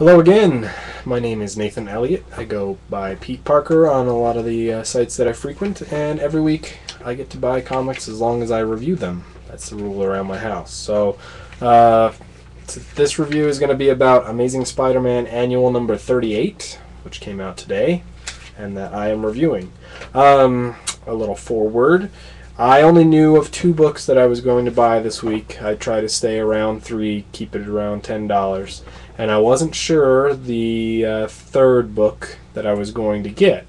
Hello again. My name is Nathan Elliott. I go by Peteparker on a lot of the sites that I frequent, and every week I get to buy comics as long as I review them. That's the rule around my house. So, uh, this review is going to be about Amazing Spider-Man Annual number 38, which came out today, and that I am reviewing. A little foreword. I only knew of 2 books that I was going to buy this week. I try to stay around 3, keep it around $10. And I wasn't sure the 3rd book that I was going to get.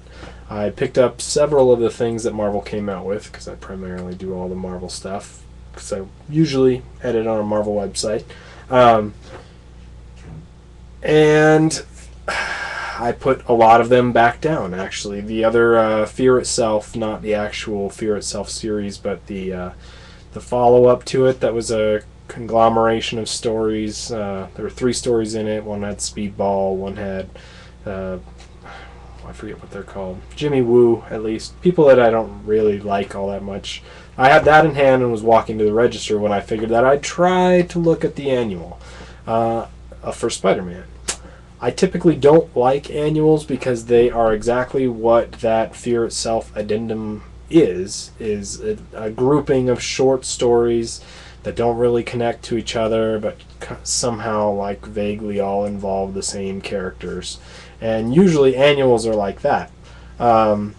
I picked up several of the things that Marvel came out with, because I primarily do all the Marvel stuff, because I usually edit on a Marvel website. And I put a lot of them back down, actually. The other Fear Itself, not the actual Fear Itself series, but the follow-up to it that was a conglomeration of stories. There were 3 stories in it. One had Speedball, one had I forget what they're called. Jimmy Woo, at least. People that I don't really like all that much. I had that in hand and was walking to the register when I figured that I'd try to look at the annual for Spider-Man. I typically don't like annuals because they are exactly what that Fear Itself addendum is a grouping of short stories that don't really connect to each other, but somehow like vaguely all involve the same characters. And usually annuals are like that. But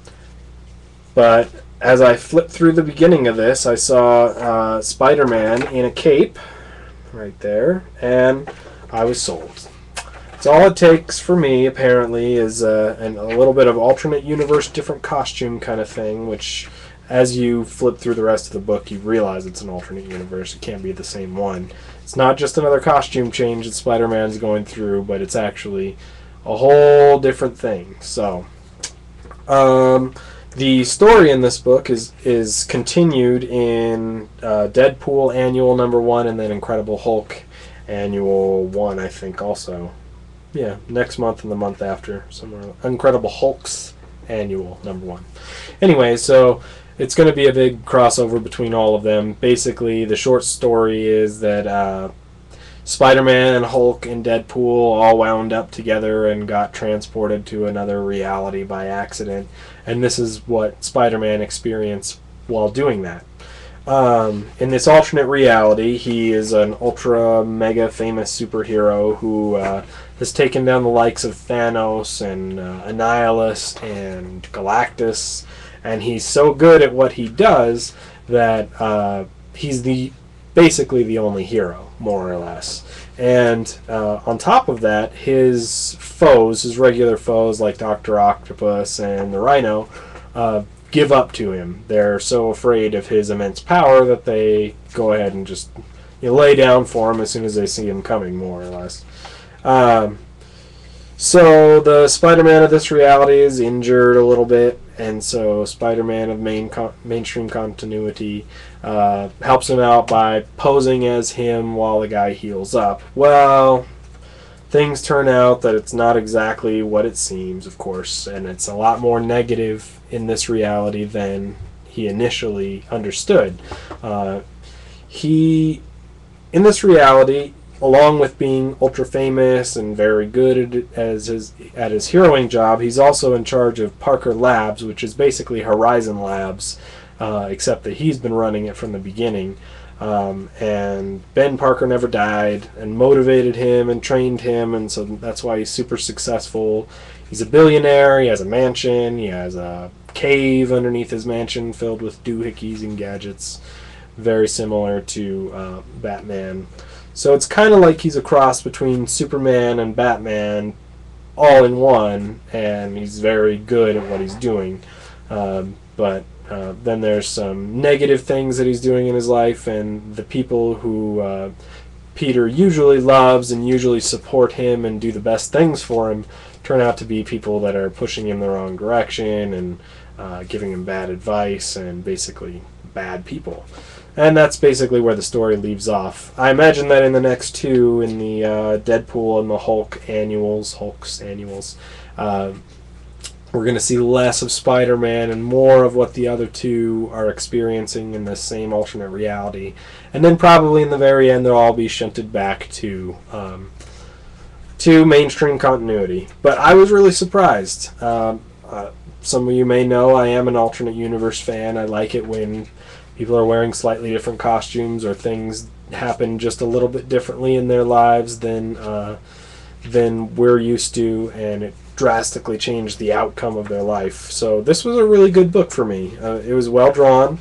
as I flipped through the beginning of this, I saw Spider-Man in a cape right there, and I was sold. So all it takes for me, apparently, is a little bit of alternate universe, different costume kind of thing, which as you flip through the rest of the book, you realize it's an alternate universe. It can't be the same one. It's not just another costume change that Spider-Man's going through, but it's actually a whole different thing. So, the story in this book is continued in Deadpool Annual number 1 and then Incredible Hulk Annual 1, I think, also. Yeah, next month and the month after, somewhere. Incredible Hulk's Annual number 1. Anyway, so it's going to be a big crossover between all of them. Basically, the short story is that Spider-Man, Hulk, and Deadpool all wound up together and got transported to another reality by accident. And this is what Spider-Man experienced while doing that. In this alternate reality, he is an ultra mega famous superhero who has taken down the likes of Thanos and Annihilus and Galactus, and he's so good at what he does that he's basically the only hero, more or less. And on top of that, his foes, his regular foes like Dr. Octopus and the Rhino, give up to him. They're so afraid of his immense power that they go ahead and just lay down for him as soon as they see him coming, more or less. So the Spider-Man of this reality is injured a little bit, and so Spider-Man of mainstream continuity helps him out by posing as him while the guy heals up. Well, things turn out that it's not exactly what it seems, of course, and it's a lot more negative in this reality than he initially understood. In this reality, along with being ultra famous and very good at his heroing job, he's also in charge of Parker Labs, which is basically Horizon Labs, except that he's been running it from the beginning. And Ben Parker never died and motivated him and trained him, and so that's why he's super successful. He's a billionaire, he has a mansion, he has a cave underneath his mansion filled with doohickeys and gadgets, very similar to Batman. So it's kind of like he's a cross between Superman and Batman all in one, and he's very good at what he's doing. But then there's some negative things that he's doing in his life, and the people who Peter usually loves and usually support him and do the best things for him turn out to be people that are pushing him the wrong direction and giving him bad advice and basically bad people. And that's basically where the story leaves off. I imagine that in the next 2, in the Deadpool and the Hulk's annuals, we're going to see less of Spider-Man and more of what the other 2 are experiencing in the same alternate reality. And then probably in the very end they'll all be shunted back to to mainstream continuity. But I was really surprised. Some of you may know I am an alternate universe fan. I like it when people are wearing slightly different costumes or things happen just a little bit differently in their lives than we're used to, and it drastically changed the outcome of their life. So this was a really good book for me. It was well drawn.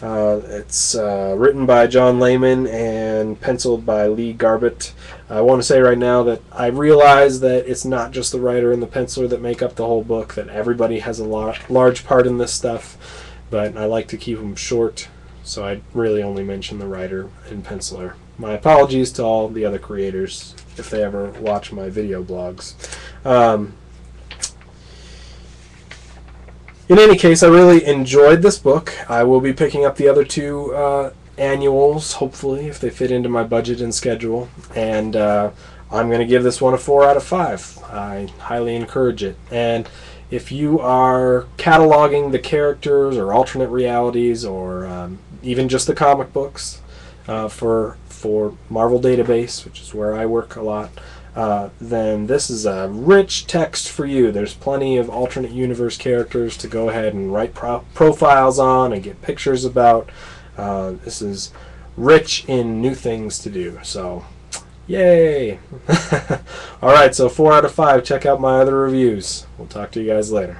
It's written by John Layman and penciled by Lee Garbett. I want to say right now that I realize that it's not just the writer and the penciler that make up the whole book, that everybody has a large part in this stuff, but I like to keep them short, so I really only mention the writer and penciler. My apologies to all the other creators if they ever watch my video blogs. In any case, I really enjoyed this book. I will be picking up the other two annuals, hopefully, if they fit into my budget and schedule. And I'm going to give this one a 4 out of 5. I highly encourage it. And if you are cataloging the characters or alternate realities or even just the comic books for Marvel Database, which is where I work a lot, then this is a rich text for you. There's plenty of alternate universe characters to go ahead and write profiles on and get pictures about. This is rich in new things to do, so yay! Alright, so 4 out of 5. Check out my other reviews. We'll talk to you guys later.